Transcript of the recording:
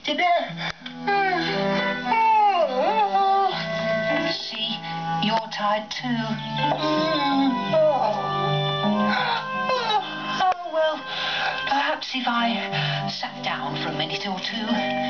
to bed. See, you're tired too. Oh, well, perhaps if I sat down for a minute or two.